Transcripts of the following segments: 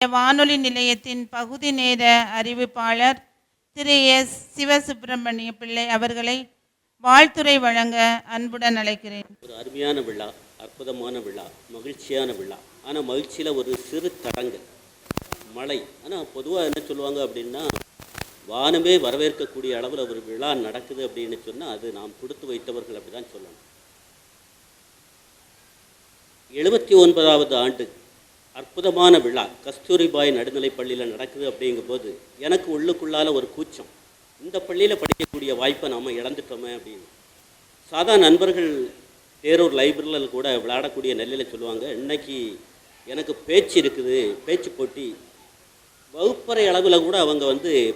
வானொலி நிலையத்தின் பகுதி நேர அறிவிப்பாளர் திரு எஸ் சிவசுப்பிரமணிய பிள்ளை அவர்களை வாழ்த்துரை வழங்க அன்புடன் அழைக்கிறேன். ஒரு அருமையான விழா, அற்புதமான விழா, மகிழ்ச்சியான விழா. ஆனால் மகிழ்ச்சியில் ஒரு சிறு தடங்கள், மழை. ஆனால் பொதுவாக என்ன சொல்லுவாங்க அப்படின்னா, வானமே வரவேற்கக்கூடிய அளவில் ஒரு விழா நடக்குது அப்படின்னு சொன்னால் அது நாம் கொடுத்து வைத்தவர்கள் அப்படி தான் சொல்லணும். 79வது ஆண்டு அற்புதமான விழா கஸ்தூரிபாய் நடுநிலை பள்ளியில் நடக்குது அப்படிங்கும்போது எனக்கு உள்ளுக்குள்ளால் ஒரு கூச்சம், இந்த பள்ளியில் படிக்கக்கூடிய வாய்ப்பை நாம் இழந்துட்டோமே அப்படின்னு. சாதா நண்பர்கள் தேரூர் லைப்ரரியில் கூட விளையாடக்கூடிய நெல்லையில் சொல்லுவாங்க, இன்னைக்கு எனக்கு பேச்சு இருக்குது, பேச்சு போட்டி, வகுப்பறை அளவில் கூட அவங்க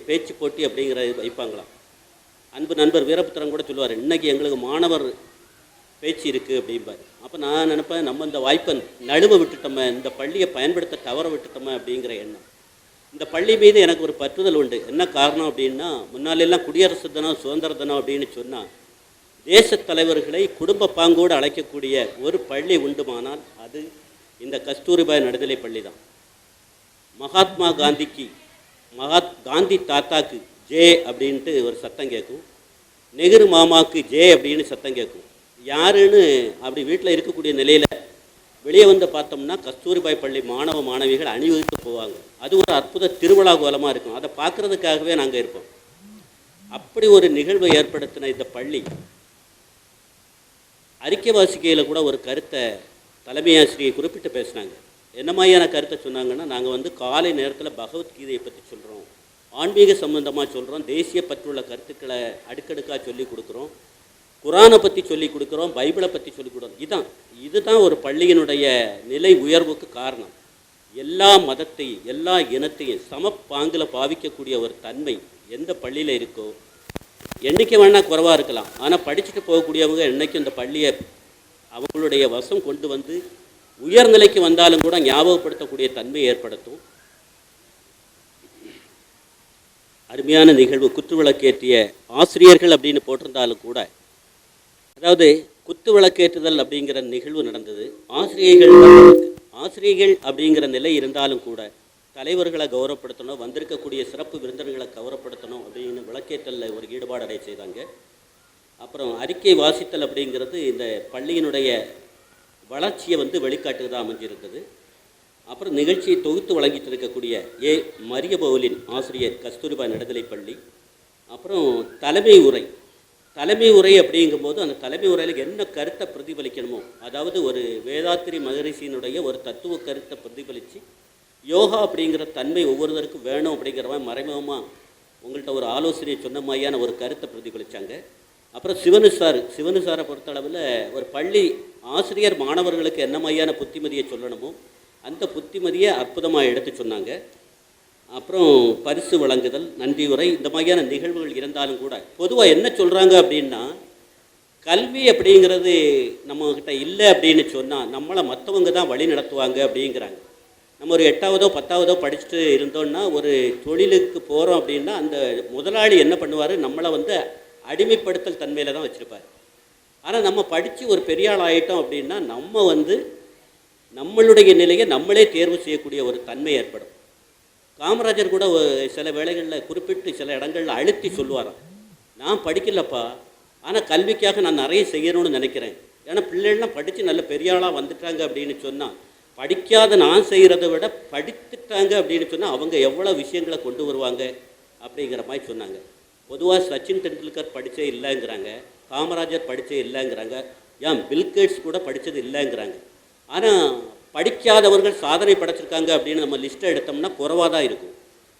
பேச்சு போட்டி அப்படிங்கிற வைப்பாங்களாம். அன்பு நண்பர் வீரபுத்திரன் கூட சொல்லுவார், இன்றைக்கி எங்களுக்கு மாணவர் பேச்சு இருக்குது அப்படிம்பார். அப்போ நான் நினைப்பேன், நம்ம இந்த வாய்ப்பை நழுவ விட்டுட்டோமே, இந்த பள்ளியை பயன்படுத்த தவற விட்டுட்டோமே அப்படிங்கிற எண்ணம். இந்த பள்ளி மீது எனக்கு ஒரு பற்றுதல் உண்டு. என்ன காரணம் அப்படின்னா, முன்னாலெல்லாம் குடியரசு தினம், சுதந்திர தினம் அப்படின்னு சொன்னால் தேசத் தலைவர்களை குடும்ப பாங்கோடு அழைக்கக்கூடிய ஒரு பள்ளி உண்டுமானால் அது இந்த கஸ்தூரிபாய் நடுநிலை பள்ளி தான். மகாத்மா காந்திக்கு, காந்தி தாத்தாக்கு ஜே அப்படின்ட்டு ஒரு சத்தம் கேட்கும், நெஹ்ரு மாமாவுக்கு ஜே அப்படின்னு சத்தம் கேட்கும். யாருன்னு அப்படி வீட்டில் இருக்கக்கூடிய நிலையில் வெளியே வந்து பார்த்தோம்னா கஸ்தூரிபாய் பள்ளி மாணவ மாணவிகள் அணிவகுத்து போவாங்க. அது ஒரு அற்புத திருவிழா கோலமாக இருக்கும். அதை பார்க்குறதுக்காகவே நாங்கள் இருப்போம். அப்படி ஒரு நிகழ்வை ஏற்படுத்தின இந்த பள்ளி அறிக்கை வாசிக்கையில் கூட ஒரு கருத்தை தலைமை ஆசிரியை குறிப்பிட்டு பேசினாங்க. என்ன மாதிரியான கருத்தை சொன்னாங்கன்னா, நாங்கள் காலை நேரத்தில் பகவத்கீதையை பற்றி சொல்கிறோம், ஆன்மீக சம்பந்தமாக சொல்கிறோம், தேசிய பற்றுள்ள கருத்துக்களை அடுக்கடுக்காக சொல்லி கொடுக்குறோம், குரானை பற்றி சொல்லி கொடுக்குறோம், பைபிளை பற்றி சொல்லி கொடுக்குறோம். இதுதான் ஒரு பள்ளியினுடைய நிலை உயர்வுக்கு காரணம். எல்லா மதத்தையும் எல்லா இனத்தையும் சமப்பாங்கில் பாவிக்கக்கூடிய ஒரு தன்மை எந்த பள்ளியில் இருக்கோ, எண்ணிக்கை வேணால் குறைவாக இருக்கலாம், ஆனால் படிச்சுட்டு போகக்கூடியவங்க என்றைக்கும் இந்த பள்ளியை அவங்களுடைய வசம் கொண்டு வந்து உயர்நிலைக்கு வந்தாலும் கூட ஞாபகப்படுத்தக்கூடிய தன்மையை ஏற்படுத்தும். அருமையான நிகழ்வு. குத்துவிளக்கேற்றிய ஆசிரியர்கள் அப்படின்னு போட்டிருந்தாலும் கூட, அதாவது குத்து விளக்கேற்றுதல் அப்படிங்கிற நிகழ்வு நடந்தது. ஆசிரியர்கள் அப்படிங்கிற நிலை இருந்தாலும் கூட தலைவர்களை கௌரவப்படுத்தணும், வந்திருக்கக்கூடிய சிறப்பு விருந்தினர்களை கௌரவப்படுத்தணும் அப்படின்னு விளக்கேற்றலில் ஒரு ஈடுபாடு அடைய செய்தாங்க. அப்புறம் அறிக்கை வாசித்தல் அப்படிங்கிறது இந்த பள்ளியினுடைய வளர்ச்சியை வெளிக்காட்டுதான் அமைஞ்சிருந்தது. அப்புறம் நிகழ்ச்சியை தொகுத்து வழங்கிட்டு இருக்கக்கூடிய ஏ மரியபவுலின் ஆசிரியர் கஸ்தூரிபாய் நடுநிலை பள்ளி. அப்புறம் தலைமை உரை அப்படிங்கும்போது அந்த தலைமை உரையில் என்ன கருத்தை பிரதிபலிக்கணுமோ, அதாவது ஒரு வேதாத்திரி மகரிஷியினுடைய ஒரு தத்துவ கருத்தை பிரதிபலித்து யோகா அப்படிங்கிற தன்மை ஒவ்வொருத்தருக்கும் வேணும் அப்படிங்கிற மாதிரி மறைமுகமாக உங்கள்கிட்ட ஒரு ஆலோசனையை சொன்ன மாதிரியான ஒரு கருத்தை பிரதிபலித்தாங்க. அப்புறம் சிவனு சாரை பொறுத்தளவில் ஒரு பள்ளி ஆசிரியர் மாணவர்களுக்கு என்ன மாதிரியான புத்திமதியை சொல்லணுமோ அந்த புத்திமதியை அற்புதமாக எடுத்து சொன்னாங்க. அப்புறம் பரிசு வழங்குதல், நன்றி உரை, இந்த மாதிரியான நிகழ்வுகள் இருந்தாலும் கூட பொதுவாக என்ன சொல்கிறாங்க அப்படின்னா, கல்வி அப்படிங்கிறது நம்மக்கிட்ட இல்லை அப்படின்னு சொன்னால் நம்மளை மற்றவங்க தான் வழி நடத்துவாங்க அப்படிங்கிறாங்க. நம்ம ஒரு 8ஆவதோ 10ஆவதோ படிச்சுட்டு இருந்தோன்னா ஒரு தொழிலுக்கு போகிறோம் அப்படின்னா அந்த முதலாளி என்ன பண்ணுவார், நம்மளை அடிமைப்படுத்தல் தன்மையில் தான் வச்சுருப்பார். ஆனால் நம்ம படித்து ஒரு பெரிய ஆள் ஆகிட்டோம் அப்படின்னா நம்ம நம்மளுடைய நிலையை நம்மளே தேர்வு செய்யக்கூடிய ஒரு தன்மை ஏற்படும். காமராஜர் கூட சில வேளைகளில் குறிப்பிட்டு சில இடங்களில் அழுத்தி சொல்லுவாராம், நான் படிக்கலப்பா, ஆனால் கல்விக்காக நான் நிறைய செய்யணும்னு நினைக்கிறேன். ஏன்னா பிள்ளைகள்லாம் படித்து நல்ல பெரிய ஆளாக வந்துட்டாங்க அப்படின்னு சொன்னால், படிக்காத நான் செய்கிறத விட படித்துட்டாங்க அப்படின்னு சொன்னால் அவங்க எவ்வளோ விஷயங்களை கொண்டு வருவாங்க அப்படிங்கிற மாதிரி சொன்னாங்க. பொதுவாக சச்சின் டெண்டுல்கர் படித்தே இல்லைங்கிறாங்க, காமராஜர் படித்தே இல்லைங்கிறாங்க, ஏன் பில்கேட்ஸ் கூட படித்தது இல்லைங்கிறாங்க. ஆனால் படிக்காதவர்கள் சாதனை படைச்சிருக்காங்க அப்படின்னு நம்ம லிஸ்ட்டை எடுத்தோம்னா குறைவாக தான் இருக்கும்.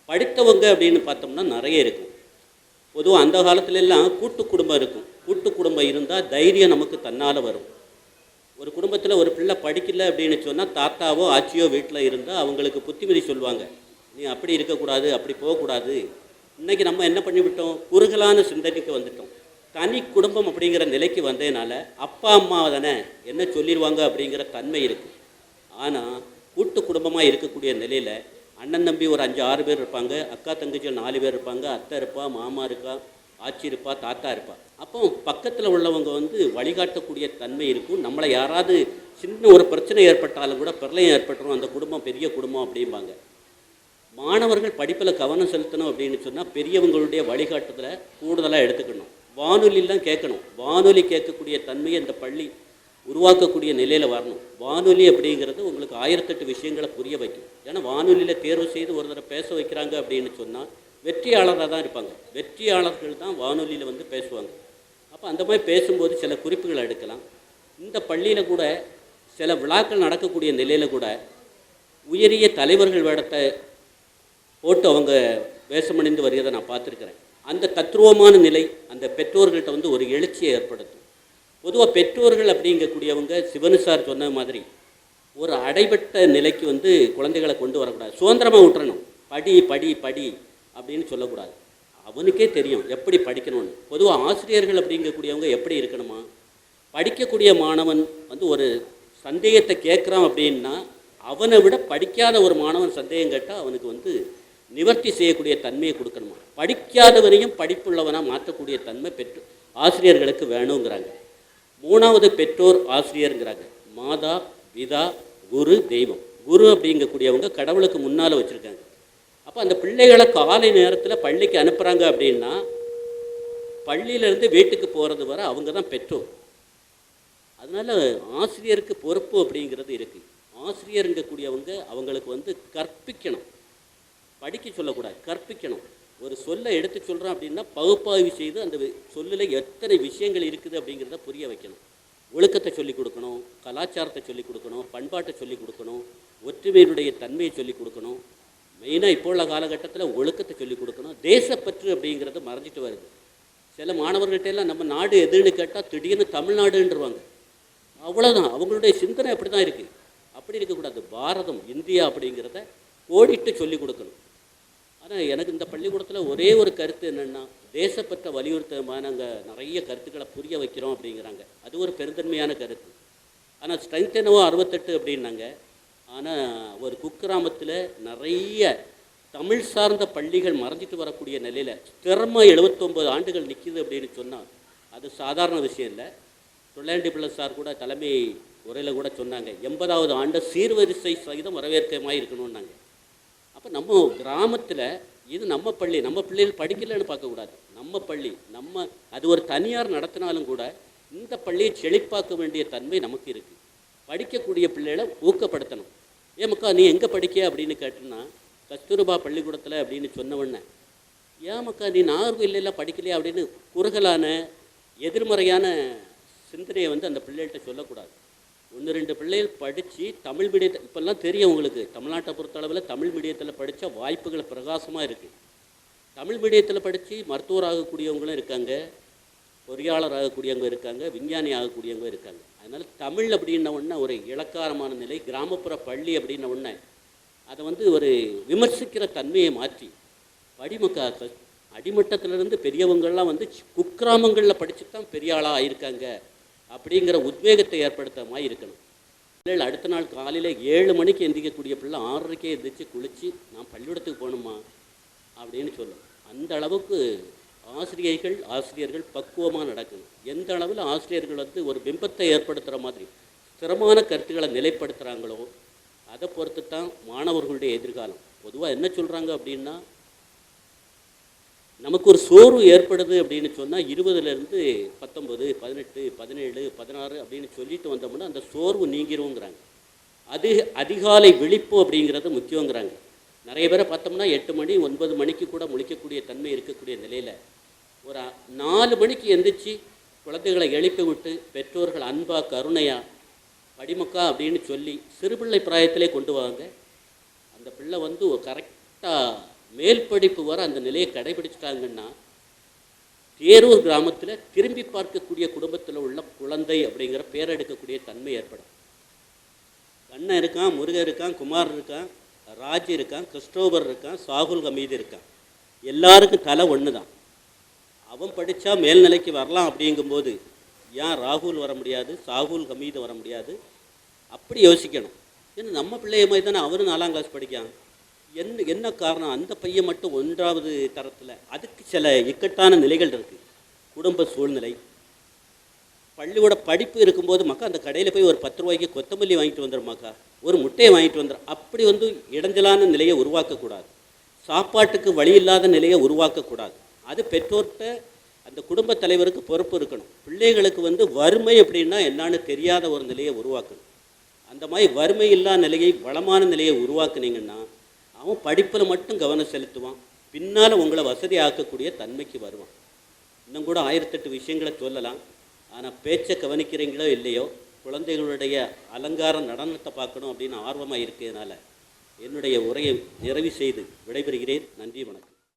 படித்தவங்க அப்படின்னு பார்த்தோம்னா நிறைய இருக்கும். பொதுவாக அந்த காலத்துலலாம் கூட்டு குடும்பம் இருக்கும். கூட்டு குடும்பம் இருந்தால் தைரியம் நமக்கு தன்னால் வரும். ஒரு குடும்பத்தில் ஒரு பிள்ளை படிக்கல அப்படின்னு சொன்னால் தாத்தாவோ ஆச்சியோ வீட்டில் இருந்தால் அவங்களுக்கு புத்திமதி சொல்லுவாங்க, நீ அப்படி இருக்கக்கூடாது, அப்படி போகக்கூடாது. இன்றைக்கி நம்ம என்ன பண்ணிவிட்டோம், குறுகலான சிந்தனைக்கு வந்துட்டோம். தனி குடும்பம் அப்படிங்கிற நிலைக்கு வந்ததுனால அப்பா அம்மா தானே என்ன சொல்லிடுவாங்க அப்படிங்கிற தன்மை இருக்குது. ஆனால் கூட்டு குடும்பமாக இருக்கக்கூடிய நிலையில் அண்ணன் தம்பி ஒரு 5-6 பேர் இருப்பாங்க, அக்கா தங்கச்சி 4 பேர் இருப்பாங்க, அத்தை இருப்பா, மாமா இருக்கா, ஆச்சி இருப்பா, தாத்தா இருப்பா. அப்போ பக்கத்தில் உள்ளவங்க வழிகாட்டக்கூடிய தன்மை இருக்கும். நம்மளை யாராவது சின்ன ஒரு பிரச்சனை ஏற்பட்டாலும் கூட பிரளயம் ஏற்பட்டுரும், அந்த குடும்பம் பெரிய குடும்பம் அப்படிம்பாங்க. மாணவர்கள் படிப்பில் கவனம் செலுத்தணும் அப்படின்னு சொன்னால் பெரியவங்களுடைய வழிகாட்டுதலை கூடுதலாக எடுத்துக்கணும். வானொலியெலாம் கேட்கணும். வானொலி கேட்கக்கூடிய தன்மையை இந்த பள்ளி உருவாக்கக்கூடிய நிலையில் வரணும். வானொலி அப்படிங்கிறது உங்களுக்கு 1008 விஷயங்களை புரிய வைக்கும். ஏன்னா வானொலியில் தேர்வு செய்து ஒரு தடவை பேச வைக்கிறாங்க அப்படின்னு சொன்னால் வெற்றியாளராக தான் இருப்பாங்க. வெற்றியாளர்கள் தான் வானொலியில் வந்து பேசுவாங்க. அப்போ அந்த மாதிரி பேசும்போது சில குறிப்புகளை எடுக்கலாம். இந்த பள்ளியில் கூட சில விழாக்கள் நடக்கக்கூடிய நிலையில் கூட உயரிய தலைவர்கள் வேடத்தை போட்டு அவங்க வேஷமணிந்து வருகிறதை நான் பார்த்துருக்கிறேன். அந்த தத்ரூபமான நிலை அந்த பெற்றோர்கள்ட்ட வந்து ஒரு எழுச்சியை ஏற்படுத்தும். பொதுவாக பெற்றோர்கள் அப்படிங்கக்கூடியவங்க சிவனு சார் சொன்ன மாதிரி ஒரு அடைபட்ட நிலைக்கு வந்து குழந்தைகளை கொண்டு வரக்கூடாது. சுதந்திரமாக விட்டுறணும். படி படி படி அப்படின்னு சொல்லக்கூடாது. அவனுக்கே தெரியும் எப்படி படிக்கணும்னு. பொதுவாக ஆசிரியர்கள் அப்படிங்கக்கூடியவங்க எப்படி இருக்கணுமா, படிக்கக்கூடிய மாணவன் வந்து ஒரு சந்தேகத்தை கேட்குறான் அப்படின்னா அவனை விட படிக்காத ஒரு மாணவன் சந்தேகம் கேட்டால் அவனுக்கு வந்து நிவர்த்தி செய்யக்கூடிய தன்மையை கொடுக்கணுமா. படிக்காதவனையும் படிப்புள்ளவனாக மாற்றக்கூடிய தன்மை ஆசிரியர்களுக்கு வேணுங்கிறாங்க. 3வது பெற்றோர் ஆசிரியருங்கிறாங்க. மாதா பிதா குரு தெய்வம். குரு அப்படிங்கக்கூடியவங்க கடவுளுக்கு முன்னால் வச்சுருக்காங்க. அப்போ அந்த பிள்ளைகளை காலை நேரத்தில் பள்ளிக்கு அனுப்புகிறாங்க அப்படின்னா பள்ளியிலேருந்து வீட்டுக்கு போகிறது வரை அவங்க தான் பெற்றோர். அதனால் ஆசிரியருக்கு பொறுப்பு அப்படிங்கிறது இருக்குது. ஆசிரியருங்கக்கூடியவங்க அவங்களுக்கு வந்து கற்பிக்கணும், படிக்க சொல்லக்கூடாது, கற்பிக்கணும். ஒரு சொல்லை எடுத்து சொல்கிறோம் அப்படின்னா பகுப்பாய்வு செய்து அந்த சொல்லில் எத்தனை விஷயங்கள் இருக்குது அப்படிங்கிறத புரிய வைக்கணும். ஒழுக்கத்தை சொல்லிக் கொடுக்கணும், கலாச்சாரத்தை சொல்லிக் கொடுக்கணும், பண்பாட்டை சொல்லிக் கொடுக்கணும், ஒற்றுமையினுடைய தன்மையை சொல்லிக் கொடுக்கணும். மெயினாக இப்போ உள்ள காலகட்டத்தில் ஒழுக்கத்தை சொல்லிக் கொடுக்கணும். தேசப்பற்று அப்படிங்கிறது மறைஞ்சிட்டு வருது. சில மாணவர்கள்ட்டெல்லாம் நம்ம நாடு எதுன்னு கேட்டால் திடீர்னு தமிழ்நாடுன்றவாங்க. அவ்வளோதான், அவங்களுடைய சிந்தனை அப்படி தான் இருக்குது. அப்படி இருக்கக்கூடாது. பாரதம் இந்தியா அப்படிங்கிறத கோடிட்டு சொல்லிக் கொடுக்கணும். ஆனால் எனக்கு இந்த பள்ளிக்கூடத்தில் ஒரே ஒரு கருத்து என்னென்னா, தேசப்பற்ற வலியுறுத்தமாக நாங்கள் நிறைய கருத்துக்களை புரிய வைக்கிறோம் அப்படிங்கிறாங்க. அது ஒரு பெருந்தன்மையான கருத்து. ஆனால் ஸ்ட்ரென்த் என்னவோ 68 அப்படின்னாங்க. ஆனால் ஒரு குக்கிராமத்தில் நிறைய தமிழ் சார்ந்த பள்ளிகள் மறைஞ்சிட்டு வரக்கூடிய நிலையில் ஸ்திரமாக 79 ஆண்டுகள் நிற்கிது அப்படின்னு சொன்னால் அது சாதாரண விஷயம் இல்லை. தொள்ளாண்டி பிள்ளை சார் கூட தலைமை உரையில் கூட சொன்னாங்க, 80வது ஆண்டு சீர்வரிசை சகிதம் வரவேற்கமாக இருக்கணும்னாங்க. அப்போ நம்ம கிராமத்தில் இது நம்ம பள்ளி, நம்ம பிள்ளைகள் படிக்கலைன்னு பார்க்கக்கூடாது. நம்ம பள்ளி, நம்ம அது ஒரு தனியார் நடத்தினாலும் கூட இந்த பள்ளியை செழிப்பாக்க வேண்டிய தன்மை நமக்கு இருக்குது. படிக்கக்கூடிய பிள்ளைகளை ஊக்கப்படுத்தணும். ஏமக்கா நீ எங்கே படிக்க அப்படின்னு கேட்டோன்னா, கஸ்தூர்பா பள்ளிக்கூடத்தில் அப்படின்னு சொன்னவொடனே, ஏமக்கா நீ நாகர்கோயிலெல்லாம் படிக்கலையா அப்படின்னு குறுகலான எதிர்மறையான சிந்தனையை வந்து அந்த பிள்ளைகள்கிட்ட சொல்லக்கூடாது. 1-2 பிள்ளைகள் படித்து தமிழ் மீடியத்தை, இப்போல்லாம் தெரியும் உங்களுக்கு, தமிழ்நாட்டை பொறுத்தளவில் தமிழ் மீடியத்தில் படித்தா வாய்ப்புகள் பிரகாசமாக இருக்குது. தமிழ் மீடியத்தில் படித்து மருத்துவர் ஆகக்கூடியவங்களும் இருக்காங்க, பொறியாளர் ஆகக்கூடியவங்க இருக்காங்க, விஞ்ஞானி ஆகக்கூடியவங்க இருக்காங்க. அதனால் தமிழ் அப்படின்ன உடனே ஒரு இலக்காரமான நிலை, கிராமப்புற பள்ளி அப்படின்ன உடனே அதை வந்து ஒரு விமர்சிக்கிற தன்மையை மாற்றி அடிமட்டத்திலிருந்து பெரியவங்கள்லாம் வந்து குக்கிராமங்களில் படித்து தான் பெரிய ஆளாக ஆயிருக்காங்க அப்படிங்கிற உத்வேகத்தை ஏற்படுத்த மாதிரி இருக்கணும். பிள்ளைகள் அடுத்த நாள் காலையில் 7 மணிக்கு எந்திரிக்கக்கூடிய பிள்ளை 6:30க்கே எந்திரிச்சு குளித்து நான் பள்ளிக்கூடத்துக்கு போகணுமா அப்படின்னு சொல்லும். அந்த அளவுக்கு ஆசிரியர்கள் பக்குவமாக நடக்கணும். எந்த அளவில் ஆசிரியர்கள் வந்து ஒரு பிம்பத்தை ஏற்படுத்துகிற மாதிரி ஸ்திரமான கருத்துக்களை நிலைப்படுத்துகிறாங்களோ அதை பொறுத்து தான் மாணவர்களுடைய எதிர்காலம். பொதுவாக என்ன சொல்கிறாங்க அப்படின்னா, நமக்கு ஒரு சோர்வு ஏற்படுது அப்படின்னு சொன்னால் 20லேருந்து 19, 18, 17, 16 அப்படின்னு சொல்லிட்டு வந்தோம்னா அந்த சோர்வு நீங்கிருங்கிறாங்க. அதிகாலை விழிப்பு அப்படிங்கிறது முக்கியங்கிறாங்க. நிறைய பேரை பார்த்தோம்னா 8 மணி 9 மணிக்கு கூட முழிக்கக்கூடிய தன்மை இருக்கக்கூடிய நிலையில் ஒரு 4 மணிக்கு எந்திரிச்சு குழந்தைகளை எழுப்பி விட்டு பெற்றோர்கள் அன்பா கருணையா படிமக்கா அப்படின்னு சொல்லி சிறுபிள்ளை பிராயத்திலே கொண்டு வாங்க. அந்த பிள்ளை வந்து ஒரு கரெக்டாக மேல் படிப்பு வர அந்த நிலையை கடைபிடிச்சிட்டாங்கன்னா தேரூர் கிராமத்தில் திரும்பி பார்க்கக்கூடிய குடும்பத்தில் உள்ள குழந்தை அப்படிங்கிற பேர் எடுக்கக்கூடிய தன்மை ஏற்படும். கண்ணன் இருக்கான், முருகன் இருக்கான், குமார் இருக்கான், ராஜ் இருக்கான், கிறிஸ்டோபர் இருக்கான், சாகுல் ஹமீது இருக்கான். எல்லாருக்கும் தலை ஒன்று தான். அவன் படித்தா மேல்நிலைக்கு வரலாம் அப்படிங்கும்போது ஏன் ராகுல் வர முடியாது, சாகுல் ஹமீது வர முடியாது? அப்படி யோசிக்கணும். ஏன்னா நம்ம பிள்ளைய மாதிரி தானே அவரும் 4ஆம் கிளாஸ் படிக்கான். என்ன காரணம்? அந்த பையன் மட்டும் 1வது தரத்தில். அதுக்கு சில இக்கட்டான நிலைகள் இருக்குது. குடும்ப சூழ்நிலை, பள்ளியோட படிப்பு இருக்கும்போது மக்கா அந்த கடையில் போய் ஒரு 10 ரூபாய்க்கு கொத்தமல்லி வாங்கிட்டு வந்துடுமாக்கா, ஒரு முட்டையை வாங்கிட்டு வந்துடும். அப்படி வந்து இடைஞ்சலான நிலையை உருவாக்கக்கூடாது. சாப்பாட்டுக்கு வழி இல்லாத நிலையை உருவாக்கக்கூடாது. அது பெற்றோர்கிட்ட அந்த குடும்ப தலைவருக்கு பொறுப்பு இருக்கணும். பிள்ளைகளுக்கு வறுமை அப்படின்னா என்னன்னு தெரியாத ஒரு நிலையை உருவாக்கணும். அந்த மாதிரி வறுமை இல்லா நிலையை, வளமான நிலையை உருவாக்குனீங்கன்னா அவன் படிப்பில் மட்டும் கவனம் செலுத்துவான். பின்னால் உங்களை வசதி ஆக்கக்கூடிய தன்மைக்கு வருவான். இன்னும் கூட 1008 விஷயங்களை சொல்லலாம். ஆனால் பேச்சை கவனிக்கிறீங்களோ இல்லையோ, குழந்தைகளுடைய அலங்கார நடனத்தை பார்க்கணும் அப்படின்னு ஆர்வமாக இருக்கிறதுனால என்னுடைய உரையை நிறைவு செய்து விடைபெறுகிறேன். நன்றி, வணக்கம்.